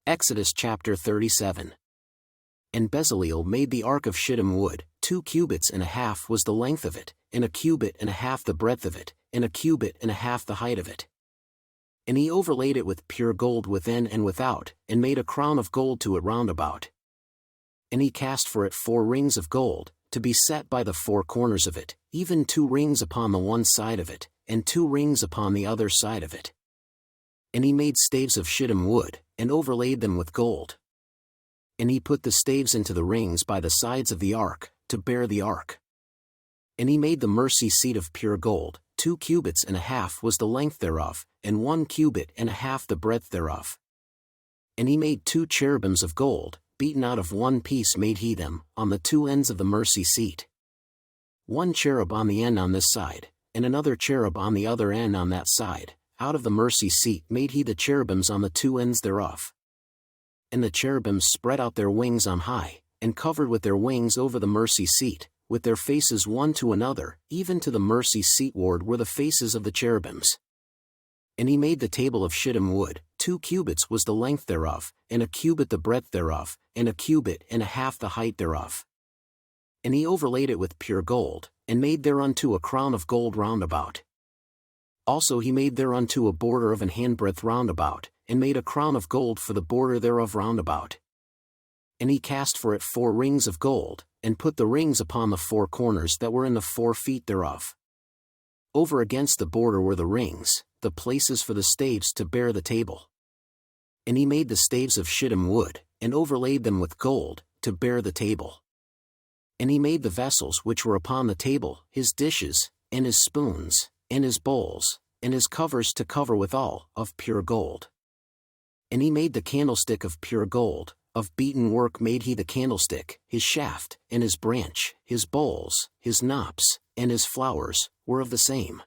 Exodus chapter 37. And Bezaleel made the ark of shittim wood, 2 cubits and a half was the length of it, and a cubit and a half the breadth of it, and a cubit and a half the height of it. And he overlaid it with pure gold within and without, and made a crown of gold to it round about. And he cast for it 4 rings of gold, to be set by the 4 corners of it, even 2 rings upon the one side of it, and 2 rings upon the other side of it. And he made staves of shittim wood, and overlaid them with gold. And he put the staves into the rings by the sides of the ark, to bear the ark. And he made the mercy seat of pure gold, 2 cubits and a half was the length thereof, and 1 cubit and a half the breadth thereof. And he made 2 cherubims of gold, beaten out of one piece made he them, on the 2 ends of the mercy seat. 1 cherub on the end on this side, and another cherub on the other end on that side. Out of the mercy seat made he the cherubims on the 2 ends thereof. And the cherubims spread out their wings on high, and covered with their wings over the mercy seat, with their faces one to another, even to the mercy seat ward were the faces of the cherubims. And he made the table of shittim wood, 2 cubits was the length thereof, and a cubit the breadth thereof, and a cubit and a half the height thereof. And he overlaid it with pure gold, and made thereunto a crown of gold round about. Also he made thereunto a border of an handbreadth round about, and made a crown of gold for the border thereof round about. And he cast for it 4 rings of gold, and put the rings upon the 4 corners that were in the 4 feet thereof. Over against the border were the rings, the places for the staves to bear the table. And he made the staves of shittim wood, and overlaid them with gold, to bear the table. And he made the vessels which were upon the table, his dishes, and his spoons, and his bowls, and his covers to cover withal, of pure gold. And he made the candlestick of pure gold, of beaten work made he the candlestick, his shaft, and his branch, his bowls, his knops, and his flowers, were of the same.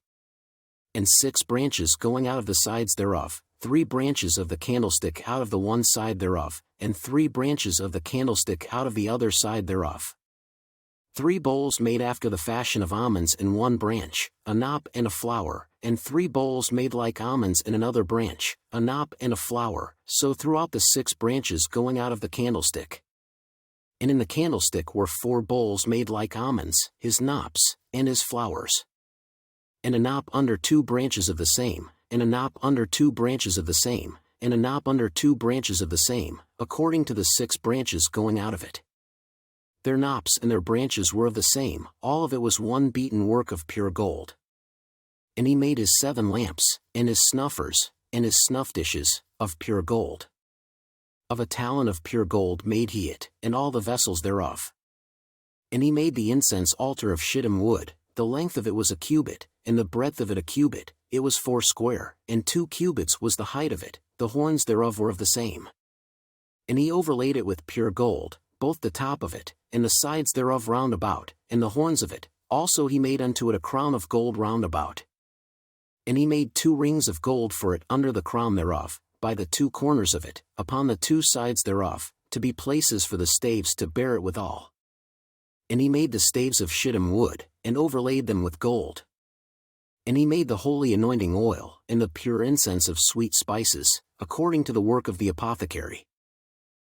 And 6 branches going out of the sides thereof, 3 branches of the candlestick out of the one side thereof, and 3 branches of the candlestick out of the other side thereof. 3 bowls made after the fashion of almonds in one branch, a knop and a flower, and 3 bowls made like almonds in another branch, a knop and a flower, so throughout the 6 branches going out of the candlestick. And in the candlestick were 4 bowls made like almonds, his knops, and his flowers. And a knop under 2 branches of the same, and a knop under 2 branches of the same, and a knop under 2 branches of the same, according to the 6 branches going out of it. Their knops and their branches were of the same, all of it was one beaten work of pure gold. And he made his 7 lamps, and his snuffers, and his snuff dishes, of pure gold. Of a talent of pure gold made he it, and all the vessels thereof. And he made the incense altar of shittim wood, the length of it was a cubit, and the breadth of it a cubit, it was 4 square, and 2 cubits was the height of it, the horns thereof were of the same. And he overlaid it with pure gold, both the top of it, and the sides thereof round about, and the horns of it, also he made unto it a crown of gold round about. And he made 2 rings of gold for it under the crown thereof, by the 2 corners of it, upon the 2 sides thereof, to be places for the staves to bear it withal. And he made the staves of shittim wood, and overlaid them with gold. And he made the holy anointing oil, and the pure incense of sweet spices, according to the work of the apothecary.